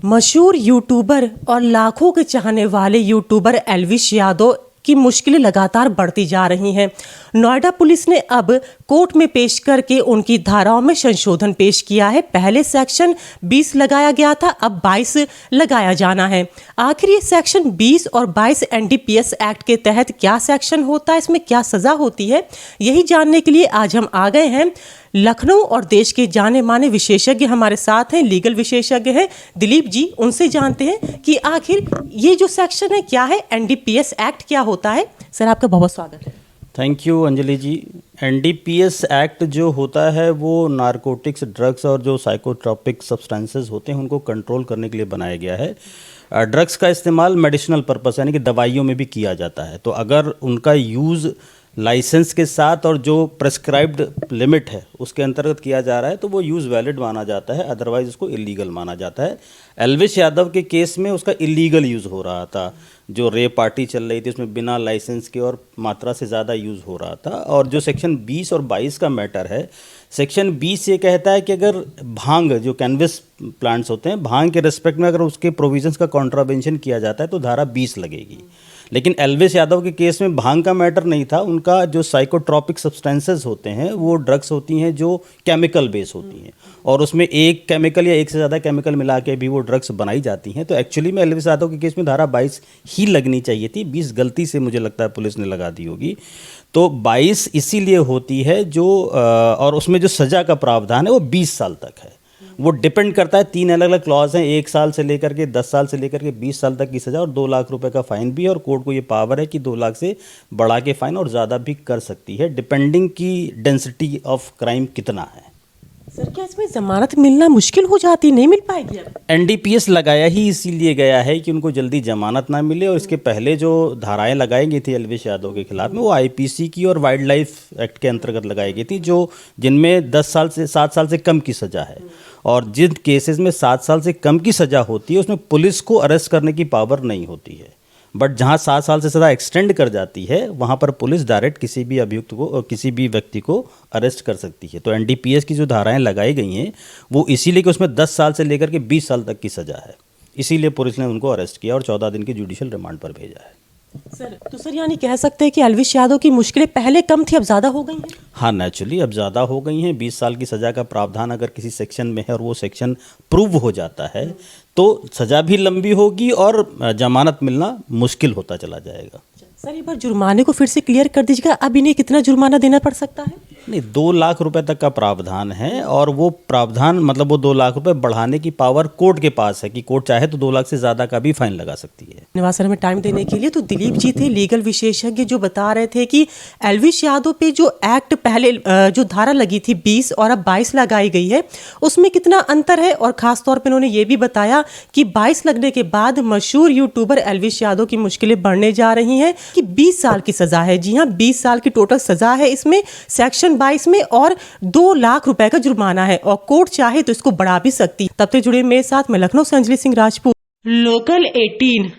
मशहूर यूट्यूबर और लाखों के चाहने वाले यूट्यूबर एल्विश यादव की मुश्किलें लगातार बढ़ती जा रही हैं। नोएडा पुलिस ने अब कोर्ट में पेश करके उनकी धाराओं में संशोधन पेश किया है। पहले सेक्शन 20 लगाया गया था, अब 22 लगाया जाना है। आखिर ये सेक्शन 20 और 22 एनडीपीएस एक्ट के तहत क्या सेक्शन होता है, इसमें क्या सज़ा होती है, यही जानने के लिए आज हम आ गए हैं। लखनऊ और देश के जाने माने विशेषज्ञ हमारे साथ हैं, लीगल विशेषज्ञ हैं दिलीप जी। उनसे जानते हैं कि आखिर ये जो सेक्शन है क्या है, एनडीपीएस एक्ट क्या होता है। सर आपका बहुत स्वागत है। Thank you Anjali ji. NDPS act जो होता है वो नारकोटिक्स, ड्रग्स और जो साइकोट्रॉपिक सब्सटेंसेस होते हैं उनको कंट्रोल करने के लिए बनाया गया है। ड्रग्स का इस्तेमाल मेडिसिनल पर्पस यानी कि दवाइयों में भी किया जाता है, तो अगर उनका यूज़ लाइसेंस के साथ और जो प्रेस्क्राइब्ड लिमिट है उसके अंतर्गत किया जा रहा है तो वो यूज़ वैलिड माना जाता है, अदरवाइज़ उसको इलीगल माना जाता है। एल्विश यादव के केस में उसका इलीगल यूज़ हो रहा था। जो रेप पार्टी चल रही थी उसमें बिना लाइसेंस के और मात्रा से ज़्यादा यूज़ हो रहा था। और जो सेक्शन 20 और 22 का मैटर है, सेक्शन 20 ये कहता है कि अगर भांग, जो कैनविस प्लांट्स होते हैं, भांग के रिस्पेक्ट में अगर उसके प्रोविजंस का कॉन्ट्रावेंशन किया जाता है तो धारा 20 लगेगी। लेकिन एल्विश यादव के केस में भांग का मैटर नहीं था, उनका जो साइकोट्रॉपिक सब्सटेंसेस होते हैं वो ड्रग्स होती हैं जो केमिकल बेस होती हैं और उसमें एक केमिकल या एक से ज़्यादा केमिकल मिला के भी वो ड्रग्स बनाई जाती हैं। तो एक्चुअली में एल्विश यादव के केस में धारा 22 ही लगनी चाहिए थी, 20 गलती से मुझे लगता है पुलिस ने लगा दी होगी। तो 22 इसीलिए होती है जो और उसमें जो सज़ा का प्रावधान है वो 20 साल तक है। वो डिपेंड करता है, 3 अलग अलग क्लॉज हैं, 1 साल से लेकर के 10 साल से लेकर के 20 साल तक की सज़ा और 2 लाख रुपए का फ़ाइन भी है। और कोर्ट को ये पावर है कि 2 लाख से बढ़ा के फ़ाइन और ज़्यादा भी कर सकती है, डिपेंडिंग की डेंसिटी ऑफ क्राइम कितना है। सर क्या इसमें जमानत मिलना मुश्किल हो जाती, नहीं मिल पाएगी? अब एनडीपीएस लगाया ही इसीलिए गया है कि उनको जल्दी जमानत ना मिले। और इसके पहले जो धाराएं लगाई गई थी एल्विश यादव के खिलाफ में वो आईपीसी की और वाइल्ड लाइफ एक्ट के अंतर्गत लगाई गई थी, जो जिनमें 10 साल से 7 साल से कम की सज़ा है। और जिन केसेस में 7 साल से कम की सज़ा होती है उसमें पुलिस को अरेस्ट करने की पावर नहीं होती है। बट जहाँ 7 साल से सज़ा एक्सटेंड कर जाती है वहाँ पर पुलिस डायरेक्ट किसी भी अभियुक्त को, किसी भी व्यक्ति को अरेस्ट कर सकती है। तो एनडीपीएस की जो धाराएं लगाई गई हैं वो इसीलिए कि उसमें 10 साल से लेकर के 20 साल तक की सज़ा है, इसीलिए पुलिस ने उनको अरेस्ट किया और 14 दिन की जुडिशियल रिमांड पर भेजा है। सर यानी कह सकते हैं कि एल्विश यादव की मुश्किलें पहले कम थी, अब ज़्यादा हो गई हैं? हाँ, नेचुरली अब ज़्यादा हो गई हैं। 20 साल की सज़ा का प्रावधान अगर किसी सेक्शन में है और वो सेक्शन प्रूव हो जाता है तो सज़ा भी लंबी होगी और जमानत मिलना मुश्किल होता चला जाएगा। सर एक बार जुर्माने को फिर से क्लियर कर दीजिएगा, अब इन्हें कितना जुर्माना देना पड़ सकता है? नहीं, 2 लाख रुपए तक का प्रावधान है और वो प्रावधान मतलब वो 2 लाख रुपए बढ़ाने की पावर कोर्ट के पास है कि कोर्ट चाहे तो 2 लाख से ज़्यादा का भी फाइन लगा सकती है। धन्यवाद सर हमें टाइम देने के लिए। तो दिलीप जी थे लीगल विशेषज्ञ जो बता रहे थे कि एल्विश यादव पे जो एक्ट पहले जो धारा लगी थी 20 और अब 22 लगाई गई है उसमें कितना अंतर है। और ख़ास तौर पर उन्होंने ये भी बताया कि 22 लगने के बाद मशहूर यूट्यूबर एल्विश यादव की मुश्किलें बढ़ने जा रही हैं कि 20 साल की सज़ा है। जी हाँ, 20 साल की टोटल सज़ा है इसमें सेक्शन 22 में और 2 लाख रुपए का जुर्माना है और कोर्ट चाहे तो इसको बढ़ा भी सकती। तब तक जुड़े मेरे साथ मैं लखनऊ से अंजलि सिंह राजपूत, लोकल 18।